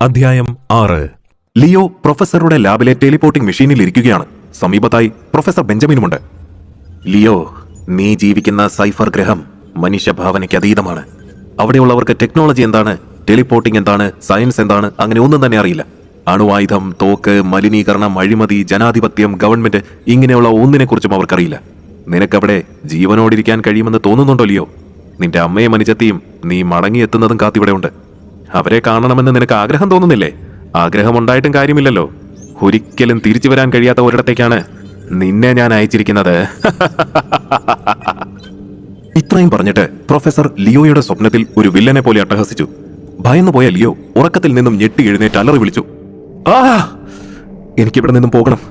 അധ്യായം 6. Leo പ്രൊഫസറുടെ ലാബിലെ teleporting മെഷീനിൽ ഇരിക്കുകയാണ്. സമീപത്തായി പ്രൊഫസർ ബെഞ്ചമിനുമുണ്ട്. ലിയോ, നീ ജീവിക്കുന്ന സൈഫർ ഗ്രഹം മനുഷ്യഭാവനയ്ക്ക് അതീതമാണ്. അവിടെയുള്ളവർക്ക് ടെക്നോളജി എന്താണ്, ടെലിപോർട്ടിംഗ് എന്താണ്, സയൻസ് എന്താണ്, അങ്ങനെ ഒന്നും തന്നെ അറിയില്ല. അണുവായുധം, തോക്ക്, മലിനീകരണം, അഴിമതി, ജനാധിപത്യം, ഗവൺമെന്റ്, ഇങ്ങനെയുള്ള ഒന്നിനെക്കുറിച്ചും അവർക്കറിയില്ല. നിനക്കവിടെ ജീവനോടിരിക്കാൻ കഴിയുമെന്ന് തോന്നുന്നുണ്ടോ ലിയോ? നിന്റെ അമ്മയും അനുജത്തിയും നീ മടങ്ങിയെത്തുന്നതും കാത്തിവിടെ ഉണ്ട്. അവരെ കാണണമെന്ന് നിനക്ക് ആഗ്രഹം തോന്നുന്നില്ലേ? ആഗ്രഹമുണ്ടായിട്ടും കാര്യമില്ലല്ലോ. ഒരിക്കലും തിരിച്ചു വരാൻ കഴിയാത്ത ഒരിടത്തേക്കാണ് നിന്നെ ഞാൻ അയച്ചിരിക്കുന്നത്. ഇത്രയും പറഞ്ഞിട്ട് പ്രൊഫസർ ലിയോയുടെ സ്വപ്നത്തിൽ ഒരു വില്ലനെ പോലെ അട്ടഹസിച്ചു. ഭയന്നുപോയ ലിയോ ഉറക്കത്തിൽ നിന്നും ഞെട്ടി എഴുന്നേറ്റ് അലറി വിളിച്ചു, ആ, എനിക്കിവിടെ നിന്നും പോകണം,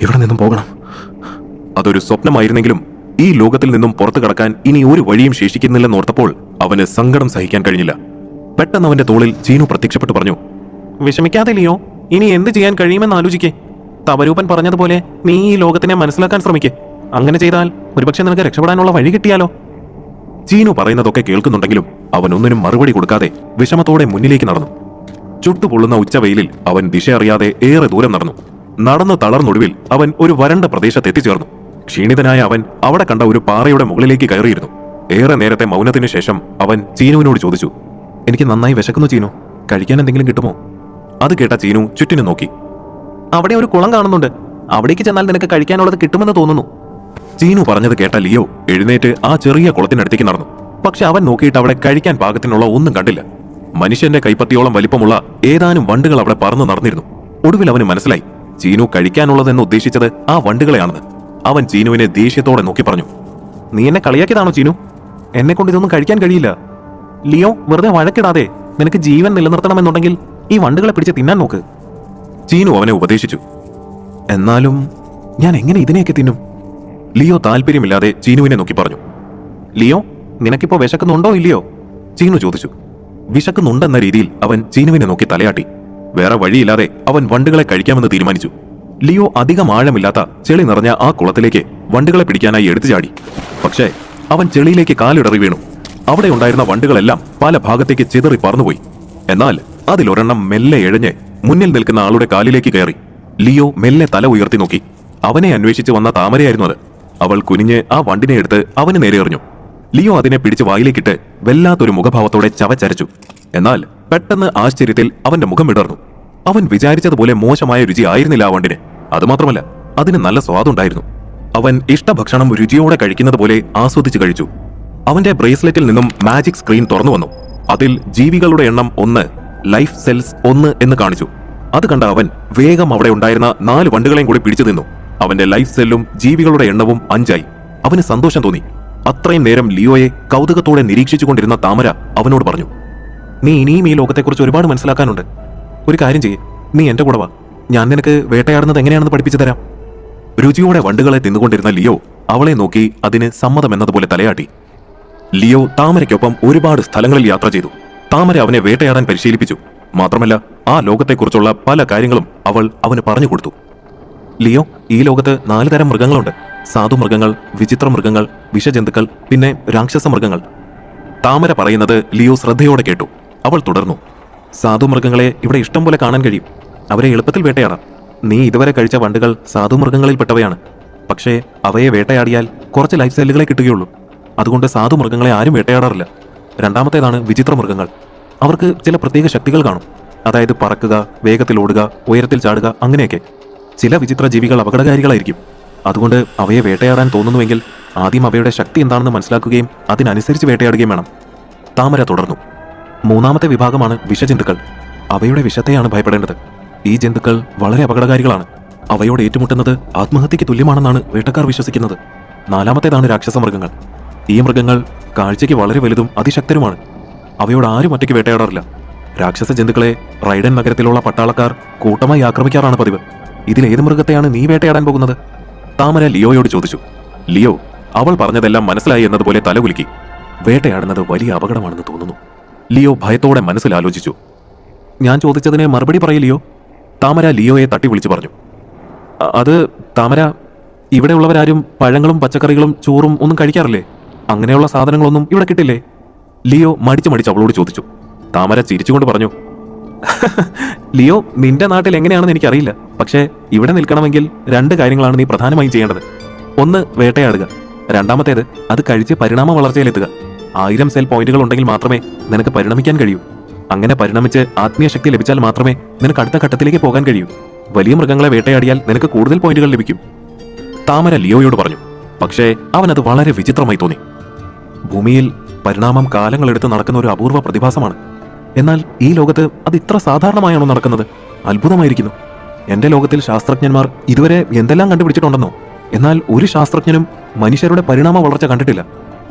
ഇവിടെ നിന്നും പോകണം. അതൊരു സ്വപ്നമായിരുന്നെങ്കിലും ഈ ലോകത്തിൽ നിന്നും പുറത്തു കടക്കാൻ ഇനി ഒരു വഴിയും ശേഷിക്കുന്നില്ലെന്നോർത്തപ്പോൾ അവന് സങ്കടം സഹിക്കാൻ കഴിഞ്ഞില്ല. പെട്ടെന്ന് അവന്റെ തോളിൽ ചീനു പ്രത്യക്ഷപ്പെട്ടു പറഞ്ഞു, വിഷമിക്കാതെ ലിയോ, ഇനി എന്ത് ചെയ്യാൻ കഴിയുമെന്ന് ആലോചിക്കേ. തവരൂപൻ പറഞ്ഞതുപോലെ നീ ഈ ലോകത്തിനെ മനസ്സിലാക്കാൻ ശ്രമിക്കേ. അങ്ങനെ ചെയ്താൽ ഒരുപക്ഷെ നിനക്ക് രക്ഷപ്പെടാനുള്ള വഴി കിട്ടിയാലോ. ചീനു പറയുന്നതൊക്കെ കേൾക്കുന്നുണ്ടെങ്കിലും അവൻ ഒന്നിനും മറുപടി കൊടുക്കാതെ വിഷമത്തോടെ മുന്നിലേക്ക് നടന്നു. ചുട്ടുപൊള്ളുന്ന ഉച്ചവെയിലിൽ അവൻ ദിശ അറിയാതെ ഏറെ ദൂരം നടന്നു തളർന്നൊടുവിൽ അവൻ ഒരു വരണ്ട പ്രദേശത്ത് എത്തിച്ചേർന്നു. ക്ഷീണിതനായ അവൻ അവിടെ കണ്ട ഒരു പാറയുടെ മുകളിലേക്ക് കയറിയിരുന്നു. ഏറെ നേരത്തെ മൗനത്തിനു ശേഷം അവൻ ചീനുവിനോട് ചോദിച്ചു, എനിക്ക് നന്നായി വിശക്കുന്നു ചീനു, കഴിക്കാൻ എന്തെങ്കിലും കിട്ടുമോ? അത് കേട്ട ചീനു ചുറ്റിനും നോക്കി. അവിടെ ഒരു കുളം കാണുന്നുണ്ട്, അവിടേക്ക് ചെന്നാൽ നിനക്ക് കഴിക്കാനുള്ളത് കിട്ടുമെന്ന് തോന്നുന്നു. ചീനു പറഞ്ഞത് കേട്ട ലിയോ എഴുന്നേറ്റ് ആ ചെറിയ കുളത്തിനടുത്തേക്ക് നടന്നു. പക്ഷെ അവൻ നോക്കിയിട്ട് അവിടെ കഴിക്കാൻ പാകത്തിനുള്ള ഒന്നും കണ്ടില്ല. മനുഷ്യന്റെ കൈപ്പത്തിയോളം വലിപ്പമുള്ള ഏതാനും വണ്ടുകൾ അവിടെ പറന്നു നടന്നിരുന്നു. ഒടുവിൽ അവന് മനസ്സിലായി, ചീനു കഴിക്കാനുള്ളതെന്ന് ഉദ്ദേശിച്ചത് ആ വണ്ടുകളെയാണെന്ന്. അവൻ ചീനുവിനെ ദേഷ്യത്തോടെ നോക്കി പറഞ്ഞു, നീ എന്നെ കളിയാക്കിയതാണോ ചീനു? എന്നെ കൊണ്ട് ഇതൊന്നും കഴിക്കാൻ കഴിയില്ല. ലിയോ, വെറുതെ വഴക്കിടാതെ, നിനക്ക് ജീവൻ നിലനിർത്തണമെന്നുണ്ടെങ്കിൽ ഈ വണ്ടുകളെ പിടിച്ച് തിന്നാൻ നോക്ക്. ചീനു അവനെ ഉപദേശിച്ചു. എന്നാലും ഞാൻ എങ്ങനെ ഇതിനെയൊക്കെ തിന്നും? ലിയോ താല്പര്യമില്ലാതെ ചീനുവിനെ നോക്കി പറഞ്ഞു. ലിയോ, നിനക്കിപ്പോ വിശക്കുന്നുണ്ടോ ഇല്ലയോ? ചീനു ചോദിച്ചു. വിശക്കുന്നുണ്ടെന്ന രീതിയിൽ അവൻ ചീനുവിനെ നോക്കി തലയാട്ടി. വേറെ വഴിയില്ലാതെ അവൻ വണ്ടുകളെ കഴിക്കാമെന്ന് തീരുമാനിച്ചു. ലിയോ അധികം ആഴമില്ലാത്ത ചെളി നിറഞ്ഞ ആ കുളത്തിലേക്ക് വണ്ടുകളെ പിടിക്കാനായി എടുത്തു ചാടി. പക്ഷേ അവൻ ചെളിയിലേക്ക് കാലിടറി വീണു. അവിടെ ഉണ്ടായിരുന്ന വണ്ടുകളെല്ലാം പല ഭാഗത്തേക്ക് ചിതറി പറന്നുപോയി. എന്നാൽ അതിലൊരെണ്ണം മെല്ലെ എഴഞ്ഞ് മുന്നിൽ നിൽക്കുന്ന ആളുടെ കാലിലേക്ക് കയറി. ലിയോ മെല്ലെ തല ഉയർത്തി നോക്കി. അവനെ അന്വേഷിച്ച് വന്ന താമരയായിരുന്നു അത്. അവൾ കുനിഞ്ഞ് ആ വണ്ടിനെ എടുത്ത് അവന് നേരെ എറിഞ്ഞു. ലിയോ അതിനെ പിടിച്ച് വായിലേക്കിട്ട് വല്ലാത്തൊരു മുഖഭാവത്തോടെ ചവച്ചരച്ചു. എന്നാൽ പെട്ടെന്ന് ആശ്ചര്യത്തിൽ അവന്റെ മുഖം വിടർന്നു. അവൻ വിചാരിച്ചതുപോലെ മോശമായ രുചി ആയിരുന്നില്ല ആ വണ്ടിന്. അതുമാത്രമല്ല, അതിന് നല്ല സ്വാദുണ്ടായിരുന്നു. അവൻ ഇഷ്ടഭക്ഷണം രുചിയോടെ കഴിക്കുന്നത് പോലെ ആസ്വദിച്ചു കഴിച്ചു. അവന്റെ ബ്രേസ്ലെറ്റിൽ നിന്നും മാജിക് സ്ക്രീൻ തുറന്നു വന്നു. അതിൽ ജീവികളുടെ എണ്ണം 1, ലൈഫ് സെൽസ് 1 എന്ന് കാണിച്ചു. അത് കണ്ട അവൻ വേഗം അവിടെ ഉണ്ടായിരുന്ന 4 വണ്ടുകളെയും കൂടി പിടിച്ചു നിന്നു. അവന്റെ ലൈഫ് സെല്ലും ജീവികളുടെ എണ്ണവും 5 ആയി. അവന് സന്തോഷം തോന്നി. അത്രയും നേരം ലിയോയെ കൗതുകത്തോടെ നിരീക്ഷിച്ചുകൊണ്ടിരുന്ന താമര അവനോട് പറഞ്ഞു, നീ ഇനിയും ഈ ലോകത്തെക്കുറിച്ച് ഒരുപാട് മനസ്സിലാക്കാനുണ്ട്. ഒരു കാര്യം ചെയ്യേ, നീ എന്റെ കൂടെ വാ, ഞാൻ നിനക്ക് വേട്ടയാടുന്നത് എങ്ങനെയാണെന്ന് പഠിപ്പിച്ചു തരാം. രുചിയോടെ വണ്ടുകളെ തിന്നുകൊണ്ടിരുന്ന ലിയോ അവളെ നോക്കി അതിന് സമ്മതമെന്നതുപോലെ തലയാട്ടി. ലിയോ താമരയ്ക്കൊപ്പം ഒരുപാട് സ്ഥലങ്ങളിൽ യാത്ര ചെയ്തു. താമര അവനെ വേട്ടയാടാൻ പരിശീലിപ്പിച്ചു. മാത്രമല്ല, ആ ലോകത്തെക്കുറിച്ചുള്ള പല കാര്യങ്ങളും അവൾ അവന് പറഞ്ഞു കൊടുത്തു. ലിയോ, ഈ ലോകത്ത് 4 തരം മൃഗങ്ങളുണ്ട്. സാധു മൃഗങ്ങൾ, വിചിത്ര മൃഗങ്ങൾ, വിഷജന്തുക്കൾ, പിന്നെ രാക്ഷസ മൃഗങ്ങൾ. താമര പറയുന്നത് ലിയോ ശ്രദ്ധയോടെ കേട്ടു. അവൾ തുടർന്നു, സാധു മൃഗങ്ങളെ ഇവിടെ ഇഷ്ടം പോലെ കാണാൻ കഴിയും. അവരെ എളുപ്പത്തിൽ വേട്ടയാടാം. നീ ഇതുവരെ കഴിച്ച വണ്ടുകൾ സാധു മൃഗങ്ങളിൽപ്പെട്ടവയാണ്. പക്ഷേ അവയെ വേട്ടയാടിയാൽ കുറച്ച് ലൈഫ് സെല്ലുകളെ കിട്ടുകയുള്ളൂ. അതുകൊണ്ട് സാധു മൃഗങ്ങളെ ആരും വേട്ടയാടാറില്ല. രണ്ടാമത്തേതാണ് വിചിത്ര മൃഗങ്ങൾ. അവർക്ക് ചില പ്രത്യേക ശക്തികൾ കാണും. അതായത് പറക്കുക, വേഗത്തിൽ ഓടുക, ഉയരത്തിൽ ചാടുക, അങ്ങനെയൊക്കെ. ചില വിചിത്ര ജീവികൾ അപകടകാരികളായിരിക്കും. അതുകൊണ്ട് അവയെ വേട്ടയാടാൻ തോന്നുന്നുവെങ്കിൽ ആദ്യം അവയുടെ ശക്തി എന്താണെന്ന് മനസ്സിലാക്കുകയും അതിനനുസരിച്ച് വേട്ടയാടുകയും വേണം. താമര തുടർന്നു, 3ാമത്തെ വിഭാഗമാണ് വിഷജന്തുക്കൾ. അവയുടെ വിഷത്തെയാണ് ഭയപ്പെടേണ്ടത്. ഈ ജന്തുക്കൾ വളരെ അപകടകാരികളാണ്. അവയോട് ഏറ്റുമുട്ടുന്നത് ആത്മഹത്യക്ക് തുല്യമാണെന്നാണ് വേട്ടക്കാർ വിശ്വസിക്കുന്നത്. 4ാമത്തേതാണ് രാക്ഷസ മൃഗങ്ങൾ. ഈ മൃഗങ്ങൾ കാഴ്ചയ്ക്ക് വളരെ വലുതും അതിശക്തരുമാണ്. അവയോട് ആരും ഒറ്റയ്ക്ക് വേട്ടയാടാറില്ല. രാക്ഷസ ജന്തുക്കളെ റൈഡൻ നഗരത്തിലുള്ള പട്ടാളക്കാർ കൂട്ടമായി ആക്രമിക്കാറാണ് പതിവ്. ഇതിലേത് മൃഗത്തെയാണ് നീ വേട്ടയാടാൻ പോകുന്നത്? താമര ലിയോയോട് ചോദിച്ചു. ലിയോ അവൾ പറഞ്ഞതെല്ലാം മനസ്സിലായി എന്നതുപോലെ തലകുലുക്കി. വേട്ടയാടുന്നത് വലിയ അപകടമാണെന്ന് തോന്നുന്നു. ലിയോ ഭയത്തോടെ മനസ്സിലാലോചിച്ചു. ഞാൻ ചോദിച്ചതിന് മറുപടി പറയില്ലയോ? താമര ലിയോയെ തട്ടി വിളിച്ചു പറഞ്ഞു. അത് താമര, ഇവിടെയുള്ളവരാരും പഴങ്ങളും പച്ചക്കറികളും ചോറും ഒന്നും കഴിക്കാറില്ലേ? അങ്ങനെയുള്ള സാധനങ്ങളൊന്നും ഇവിടെ കിട്ടില്ലേ? ലിയോ മടിച്ചു അവളോട് ചോദിച്ചു. താമര ചിരിച്ചുകൊണ്ട് പറഞ്ഞു, ലിയോ, നിന്റെ നാട്ടിൽ എങ്ങനെയാണെന്ന് എനിക്കറിയില്ല. പക്ഷേ ഇവിടെ നിൽക്കണമെങ്കിൽ 2 കാര്യങ്ങളാണ് നീ പ്രധാനമായും ചെയ്യേണ്ടത്. ഒന്ന്, വേട്ടയാടുക. രണ്ടാമത്തേത്, അത് കഴിച്ച് പരിണാമ വളർച്ചയിലെത്തുക. 1000 സെൽ പോയിന്റുകൾ ഉണ്ടെങ്കിൽ മാത്രമേ നിനക്ക് പരിണമിക്കാൻ കഴിയൂ. അങ്ങനെ പരിണമിച്ച് ആത്മീയ ശക്തി ലഭിച്ചാൽ മാത്രമേ നിനക്ക് അടുത്ത ഘട്ടത്തിലേക്ക് പോകാൻ കഴിയൂ. വലിയ മൃഗങ്ങളെ വേട്ടയാടിയാൽ നിനക്ക് കൂടുതൽ പോയിന്റുകൾ ലഭിക്കും. താമര ലിയോയോട് പറഞ്ഞു. പക്ഷേ അവനത് വളരെ വിചിത്രമായി തോന്നി. ഭൂമിയിൽ പരിണാമം കാലങ്ങളെടുത്ത് നടക്കുന്ന ഒരു അപൂർവ പ്രതിഭാസമാണ്. എന്നാൽ ഈ ലോകത്ത് അത് ഇത്ര സാധാരണമായാണോ നടക്കുന്നത്? അത്ഭുതമായിരിക്കുന്നു. എന്റെ ലോകത്തിൽ ശാസ്ത്രജ്ഞന്മാർ ഇതുവരെ എന്തെല്ലാം കണ്ടുപിടിച്ചിട്ടുണ്ടെന്നോ? എന്നാൽ ഒരു ശാസ്ത്രജ്ഞനും മനുഷ്യരുടെ പരിണാമ വളർച്ച കണ്ടിട്ടില്ല.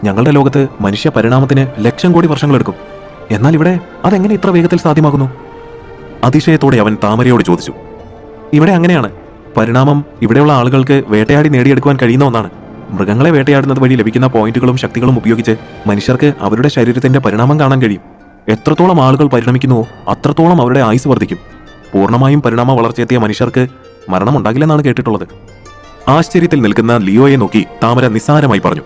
ഞങ്ങളുടെ ലോകത്ത് മനുഷ്യ പരിണാമത്തിന് 1,00,000 കോടി വർഷങ്ങളെടുക്കും. എന്നാൽ ഇവിടെ അതെങ്ങനെ ഇത്ര വേഗത്തിൽ സാധ്യമാകുന്നു? അതിശയത്തോടെ അവൻ താമരയോട് ചോദിച്ചു. ഇവിടെ അങ്ങനെയാണ്. പരിണാമം ഇവിടെയുള്ള ആളുകൾക്ക് വേട്ടയാടി നേടിയെടുക്കുവാൻ കഴിയുന്ന ഒന്നാണ്. മൃഗങ്ങളെ വേട്ടയാടുന്നത് വഴി ലഭിക്കുന്ന പോയിന്റുകളും ശക്തികളും ഉപയോഗിച്ച് മനുഷ്യർക്ക് അവരുടെ ശരീരത്തിന്റെ പരിണാമം കാണാൻ കഴിയും. എത്രത്തോളം ആളുകൾ പരിണമിക്കുന്നുവോ അത്രത്തോളം അവരുടെ ആയുസ് വർദ്ധിക്കും. പൂർണ്ണമായും പരിണാമ വളർച്ചയെത്തിയ മനുഷ്യർക്ക് മരണമുണ്ടാകില്ലെന്നാണ് കേട്ടിട്ടുള്ളത്. ആശ്ചര്യത്തിൽ നിൽക്കുന്ന ലിയോയെ നോക്കി താമര നിസ്സാരമായി പറഞ്ഞു.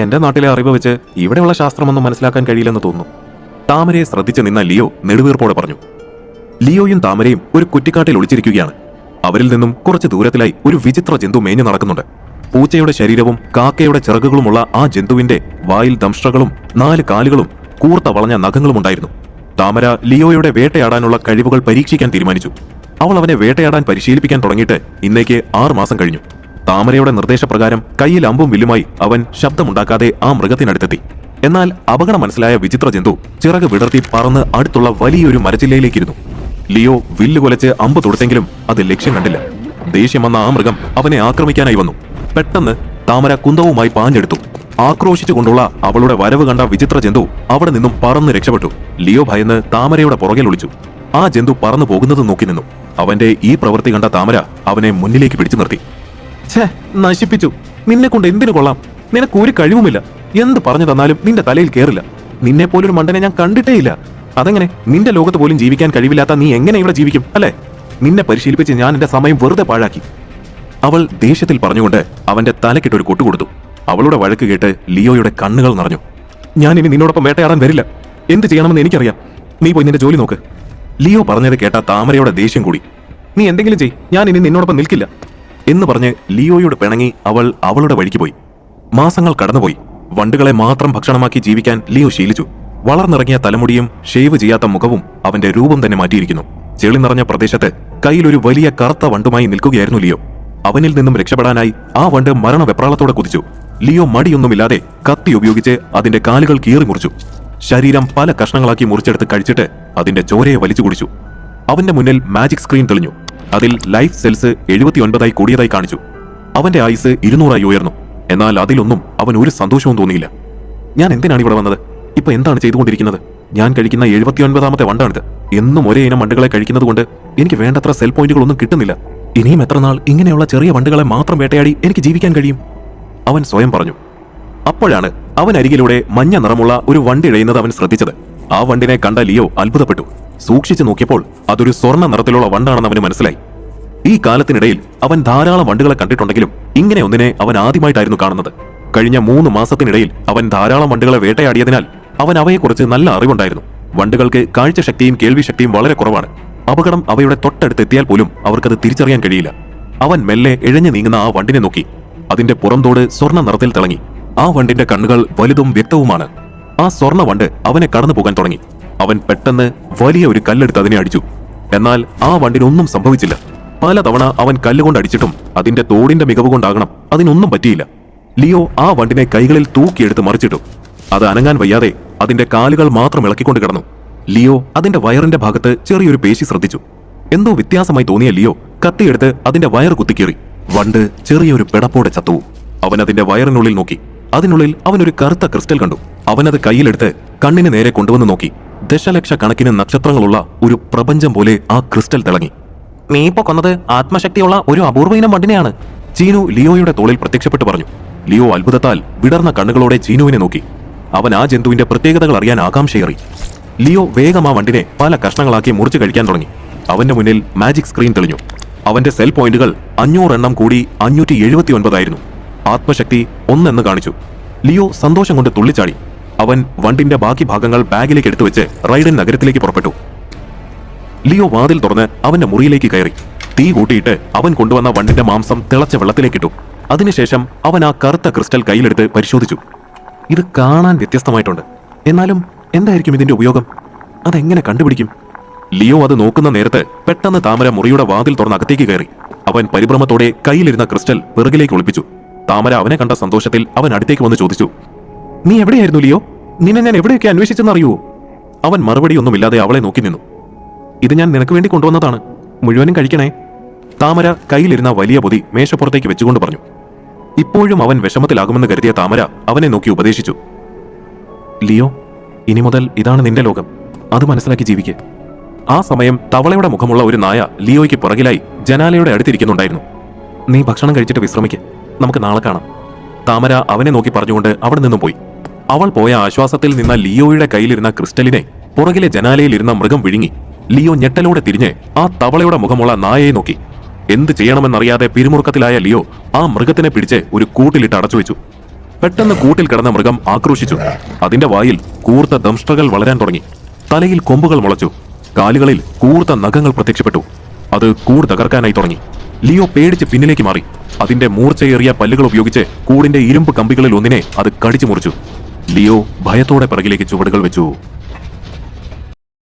എന്റെ നാട്ടിലെ അറിവ് വെച്ച് ഇവിടെയുള്ള ശാസ്ത്രമൊന്നും മനസ്സിലാക്കാൻ കഴിയില്ലെന്ന് തോന്നുന്നു. താമരയെ ശ്രദ്ധിച്ചു നിന്ന ലിയോ നെടുവീർപ്പോടെ പറഞ്ഞു. ലിയോയും താമരയും ഒരു കുറ്റിക്കാട്ടിൽ ഒളിച്ചിരിക്കുകയാണ്. അവരിൽ നിന്നും കുറച്ച് ദൂരത്തിലായി ഒരു വിചിത്ര ജന്തു മേഞ്ഞു നടക്കുന്നുണ്ട്. പൂച്ചയുടെ ശരീരവും കാക്കയുടെ ചിറകുകളുമുള്ള ആ ജന്തുവിന്റെ വായിൽ ദംഷ്ട്രകളും 4 കാലുകളും കൂർത്ത വളഞ്ഞ നഖങ്ങളും ഉണ്ടായിരുന്നു. താമര ലിയോയുടെ വേട്ടയാടാനുള്ള കഴിവുകൾ പരീക്ഷിക്കാൻ തീരുമാനിച്ചു. അവൾ അവനെ വേട്ടയാടാൻ പരിശീലിപ്പിക്കാൻ തുടങ്ങിയിട്ട് ഇന്നേക്ക് 6 മാസം കഴിഞ്ഞു. താമരയുടെ നിർദ്ദേശപ്രകാരം കയ്യിൽ അമ്പും വില്ലുമായി അവൻ ശബ്ദമുണ്ടാക്കാതെ ആ മൃഗത്തിനടുത്തെത്തി. എന്നാൽ അപകടം മനസ്സിലായ വിചിത്ര ജന്തു ചിറക് വിടർത്തി പറന്ന് അടുത്തുള്ള വലിയൊരു മരച്ചില്ലയിലേക്കിരുന്നു. ലിയോ വില്ല് കുലച്ച് അമ്പ് തൊടുത്തെങ്കിലും അത് ലക്ഷ്യം കണ്ടില്ല. ദേഷ്യം വന്ന ആ മൃഗം അവനെ ആക്രമിക്കാനായി വന്നു. പെട്ടെന്ന് താമര കുന്തവുമായി പാഞ്ഞെടുത്തു. ആക്രോശിച്ചുകൊണ്ടുള്ള അവളുടെ വരവ് കണ്ട വിചിത്ര ജന്തു അവിടെ നിന്നും പറന്ന് രക്ഷപ്പെട്ടു. ലിയോ ഭയന്ന് താമരയുടെ പുറകിൽ ഒളിച്ചു. ആ ജന്തു പറന്നു പോകുന്നത് നോക്കി നിന്നു. അവന്റെ ഈ പ്രവൃത്തി കണ്ട താമര അവനെ മുന്നിലേക്ക് പിടിച്ചു നിർത്തി. നശിപ്പിച്ചു. നിന്നെ കൊണ്ട് എന്തിനു കൊള്ളാം? നിനക്ക് ഒരു കഴിവുമില്ല. എന്ത് പറഞ്ഞു തന്നാലും നിന്റെ തലയിൽ കേറില്ല. നിന്നെ പോലൊരു മണ്ടനെ ഞാൻ കണ്ടിട്ടേയില്ല. അതെങ്ങനെ? നിന്റെ ലോകത്ത് പോലും ജീവിക്കാൻ കഴിവില്ലാത്ത നീ എങ്ങനെ ഇവിടെ ജീവിക്കും അല്ലേ? നിന്നെ പരിശീലിപ്പിച്ച് ഞാൻ എന്റെ സമയം വെറുതെ പാഴാക്കി. അവൾ ദേഷ്യത്തിൽ പറഞ്ഞുകൊണ്ട് അവന്റെ തലക്കിട്ടൊരു കൊട്ടുകൊടുത്തു. അവളുടെ വഴക്ക് കേട്ട് ലിയോയുടെ കണ്ണുകൾ നിറഞ്ഞു. ഞാൻ ഇനി നിന്നോടൊപ്പം വേട്ടയാടാൻ വരില്ല. എന്ത് ചെയ്യണമെന്ന് എനിക്കറിയാം. നീ പോയി നിന്റെ ജോലി നോക്ക്. ലിയോ പറഞ്ഞത് കേട്ട താമരയുടെ ദേഷ്യം കൂടി. നീ എന്തെങ്കിലും ചെയ്, ഞാൻ ഇനി നിന്നോടൊപ്പം നിൽക്കില്ല എന്ന് പറഞ്ഞ് ലിയോയോട് പിണങ്ങി അവൾ അവളുടെ വഴിക്ക് പോയി. മാസങ്ങൾ കടന്നുപോയി. വണ്ടുകളെ മാത്രം ഭക്ഷണമാക്കി ജീവിക്കാൻ ലിയോ ശീലിച്ചു. വളർന്നിറങ്ങിയ തലമുടിയും ഷേവ് ചെയ്യാത്ത മുഖവും അവന്റെ രൂപം തന്നെ മാറ്റിയിരിക്കുന്നു. ചെളി നിറഞ്ഞ പ്രദേശത്ത് കയ്യിലൊരു വലിയ കറുത്ത വണ്ടുമായി നിൽക്കുകയായിരുന്നു ലിയോ. അവനിൽ നിന്നും രക്ഷപ്പെടാനായി ആ വണ്ട് മരണവെപ്രാളത്തോടെ കുതിച്ചു. ലിയോ മടിയൊന്നുമില്ലാതെ കത്തി ഉപയോഗിച്ച് അതിന്റെ കാലുകൾ കീറി മുറിച്ചു. ശരീരം പല കഷ്ണങ്ങളാക്കി മുറിച്ചെടുത്ത് കഴിച്ചിട്ട് അതിന്റെ ചോരയെ വലിച്ചു കുടിച്ചു. അവന്റെ മുന്നിൽ മാജിക് സ്ക്രീൻ തെളിഞ്ഞു. അതിൽ ലൈഫ് സെൽസ് 79 കൂടിയതായി കാണിച്ചു. അവന്റെ ആയുസ് 200 ഉയർന്നു. എന്നാൽ അതിലൊന്നും അവൻ ഒരു സന്തോഷവും തോന്നിയില്ല. ഞാൻ എന്തിനാണ് ഇവിടെ വന്നത്? ഇപ്പൊ എന്താണ് ചെയ്തുകൊണ്ടിരിക്കുന്നത്? ഞാൻ കഴിക്കുന്ന 79ാമത്തെ വണ്ടാണിത്. എന്നും ഒരേ ഇനം വണ്ടുകളെ കഴിക്കുന്നത് കൊണ്ട് എനിക്ക് വേണ്ടത്ര സെൽ പോയിന്റുകളൊന്നും കിട്ടുന്നില്ല. ഇനിയും എത്ര നാൾ ഇങ്ങനെയുള്ള ചെറിയ വണ്ടുകളെ മാത്രം വേട്ടയാടി എനിക്ക് ജീവിക്കാൻ കഴിയും? അവൻ സ്വയം പറഞ്ഞു. അപ്പോഴാണ് അവൻ അരികിലൂടെ മഞ്ഞ നിറമുള്ള ഒരു വണ്ടി ഇഴയുന്നത് അവൻ ശ്രദ്ധിച്ചത്. ആ വണ്ടിനെ കണ്ട ലിയോ അത്ഭുതപ്പെട്ടു. സൂക്ഷിച്ചു നോക്കിയപ്പോൾ അതൊരു സ്വർണ്ണ നിറത്തിലുള്ള വണ്ടാണെന്ന് അവന് മനസ്സിലായി. ഈ കാലത്തിനിടയിൽ അവൻ ധാരാളം വണ്ടുകളെ കണ്ടിട്ടുണ്ടെങ്കിലും ഇങ്ങനെ ഒന്നിനെ അവൻ ആദ്യമായിട്ടായിരുന്നു കാണുന്നത്. കഴിഞ്ഞ 3 മാസത്തിനിടയിൽ അവൻ ധാരാളം വണ്ടുകളെ വേട്ടയാടിയതിനാൽ അവൻ അവയെക്കുറിച്ച് നല്ല അറിവുണ്ടായിരുന്നു. വണ്ടുകൾക്ക് കാഴ്ചശക്തിയും കേൾവിശക്തിയും വളരെ കുറവാണ്. അപകടം അവയുടെ തൊട്ടടുത്തെത്തിയാൽ പോലും അവർക്കത് തിരിച്ചറിയാൻ കഴിയില്ല. അവൻ മെല്ലെ ഇഴഞ്ഞു നീങ്ങുന്ന ആ വണ്ടിനെ നോക്കി. അതിന്റെ പുറംതോട് സ്വർണ്ണ നിറത്തിൽ തിളങ്ങി. ആ വണ്ടിന്റെ കണ്ണുകൾ വലുതും വ്യക്തവുമാണ്. ആ സ്വർണ്ണ വണ്ട് അവനെ കടന്നു പോകാൻ തുടങ്ങി. അവൻ പെട്ടെന്ന് വലിയ ഒരു കല്ലെടുത്ത് അതിനെ അടിച്ചു. എന്നാൽ ആ വണ്ടിനൊന്നും സംഭവിച്ചില്ല. പലതവണ അവൻ കല്ലുകൊണ്ട് അടിച്ചിട്ടും അതിന്റെ തോടിന്റെ മികവ് കൊണ്ടാകണം അതിനൊന്നും പറ്റിയില്ല. ലിയോ ആ വണ്ടിനെ കൈകളിൽ തൂക്കിയെടുത്ത് മറിച്ചിട്ടു. അത് അനങ്ങാൻ വയ്യാതെ അതിന്റെ കാലുകൾ മാത്രം ഇളക്കിക്കൊണ്ട് കിടന്നു. ലിയോ അതിന്റെ വയറിന്റെ ഭാഗത്ത് ചെറിയൊരു പേശി ശ്രദ്ധിച്ചു. എന്തോ വ്യത്യാസമായി തോന്നിയ ലിയോ കത്തിയെടുത്ത് അതിന്റെ വയർ കുത്തിക്കീറി. വണ്ട് ചെറിയൊരു പിടപ്പോടെ ചത്തുവും. അവൻ അതിന്റെ വയറിനുള്ളിൽ നോക്കി. അതിനുള്ളിൽ അവനൊരു കറുത്ത ക്രിസ്റ്റൽ കണ്ടു. അവനത് കയ്യിലെടുത്ത് കണ്ണിന് നേരെ കൊണ്ടുവന്ന് നോക്കി. ദശലക്ഷക്കണക്കിന് നക്ഷത്രങ്ങളുള്ള ഒരു പ്രപഞ്ചം പോലെ ആ ക്രിസ്റ്റൽ തിളങ്ങി. നീ ഇപ്പൊ കൊന്നത് ആത്മശക്തിയുള്ള ഒരു അപൂർവ ഇനം വണ്ടിനെയാണ്, ചീനു ലിയോയുടെ തോളിൽ പ്രത്യക്ഷപ്പെട്ടു പറഞ്ഞു. ലിയോ അത്ഭുതത്താൽ വിടർന്ന കണ്ണുകളോടെ ചീനുവിനെ നോക്കി. അവൻ ആ ജന്തുവിന്റെ പ്രത്യേകതകൾ അറിയാൻ ആകാംക്ഷയേറി. ലിയോ വേഗം ആ വണ്ടിനെ പല കഷ്ണങ്ങളാക്കി മുറിച്ചു കഴിക്കാൻ തുടങ്ങി. അവന്റെ മുന്നിൽ മാജിക് സ്ക്രീൻ തെളിഞ്ഞു. അവന്റെ സെൽ പോയിന്റുകൾ 500 എണ്ണം കൂടി 579 ആയിരുന്നു. ആത്മശക്തി 1 എന്ന് കാണിച്ചു. ലിയോ സന്തോഷം കൊണ്ട് തുള്ളിച്ചാടി. അവൻ വണ്ടിന്റെ ബാക്കി ഭാഗങ്ങൾ ബാഗിലേക്ക് എടുത്തു വെച്ച് റൈഡൻ നഗരത്തിലേക്ക് പുറപ്പെട്ടു. ലിയോ വാതിൽ തുറന്ന് അവന്റെ മുറിയിലേക്ക് കയറി. തീ കൂട്ടിയിട്ട് അവൻ കൊണ്ടുവന്ന വണ്ടിന്റെ മാംസം തിളച്ച വെള്ളത്തിലേക്കിട്ടു. അതിനുശേഷം അവൻ ആ കറുത്ത ക്രിസ്റ്റൽ കയ്യിലെടുത്ത് പരിശോധിച്ചു. ഇത് കാണാൻ വ്യത്യസ്തമായിട്ടുണ്ട്. എന്നാലും എന്തായിരിക്കും ഇതിന്റെ ഉപയോഗം? അതെങ്ങനെ കണ്ടുപിടിക്കും? ലിയോ അത് നോക്കുന്ന നേരത്ത് പെട്ടെന്ന് താമര മുറിയുടെ വാതിൽ തുറന്ന് അകത്തേക്ക് കയറി. അവൻ പരിഭ്രമത്തോടെ കയ്യിലിരുന്ന ക്രിസ്റ്റൽ പിറകിലേക്ക് ഒളിപ്പിച്ചു. താമര അവനെ കണ്ട സന്തോഷത്തിൽ അവൻ അടുത്തേക്ക് വന്ന് ചോദിച്ചു, നീ എവിടെയായിരുന്നു ലിയോ? നിന്നെ ഞാൻ എവിടെയൊക്കെ അന്വേഷിച്ചെന്നറിയുവോ? അവൻ മറുപടിയൊന്നുമില്ലാതെ അവളെ നോക്കി നിന്നു. ഇത് ഞാൻ നിനക്ക് വേണ്ടി കൊണ്ടുവന്നതാണ്, മുഴുവനും കഴിക്കണേ. താമര കയ്യിലിരുന്ന വലിയ പൊതി മേശപ്പുറത്തേക്ക് വെച്ചുകൊണ്ട് പറഞ്ഞു. ഇപ്പോഴും അവൻ വിഷമത്തിലാകുമെന്ന് കരുതിയ താമര അവനെ നോക്കി ഉപദേശിച്ചു. ലിയോ, ഇനി മുതൽ ഇതാണ് നിന്റെ ലോകം, അത് മനസ്സിലാക്കി ജീവിക്ക്. ആ സമയം തവളയുടെ മുഖമുള്ള ഒരു നായ ലിയോയ്ക്ക് പുറകിലായി ജനാലയുടെ അടുത്തിരിക്കുന്നുണ്ടായിരുന്നു. നീ ഭക്ഷണം കഴിച്ചിട്ട് വിശ്രമിക്ക്, നമുക്ക് നാളെ കാണാം. താമര അവനെ നോക്കി പറഞ്ഞുകൊണ്ട് അവിടെ നിന്നും പോയി. അവൾ പോയ ആശ്വാസത്തിൽ നിന്ന ലിയോയുടെ കയ്യിലിരുന്ന ക്രിസ്റ്റലിനെ പുറകിലെ ജനാലയിലിരുന്ന മൃഗം വിഴുങ്ങി. ലിയോ ഞെട്ടലോടെ തിരിഞ്ഞ് ആ തവളയുടെ മുഖമുള്ള നായയെ നോക്കി. എന്ത് ചെയ്യണമെന്നറിയാതെ പിരിമുറുക്കത്തിലായ ലിയോ ആ മൃഗത്തിനെ പിടിച്ച് ഒരു കൂട്ടിലിട്ട് അടച്ചുവെച്ചു. പെട്ടെന്ന് കൂട്ടിൽ കിടന്ന മൃഗം ആക്രോശിച്ചു. അതിന്റെ വായിൽ കൂർത്ത ദംഷ്ട്രകൾ വളരാൻ തുടങ്ങി. തലയിൽ കൊമ്പുകൾ മുളച്ചു. കാലുകളിൽ കൂർത്ത നഖങ്ങൾ പ്രത്യക്ഷപ്പെട്ടു. അത് കൂട് തകർക്കാനായി തുടങ്ങി. ലിയോ പേടിച്ച് പിന്നിലേക്ക് മാറി. അതിന്റെ മൂർച്ചയേറിയ പല്ലുകൾ ഉപയോഗിച്ച് കൂടിന്റെ ഇരുമ്പ് കമ്പികളിൽ ഒന്നിനെ അത് കടിച്ചു മുറിച്ചു. ലിയോ ഭയത്തോടെ പിറകിലേക്ക് ചുവടുകൾ വെച്ചു.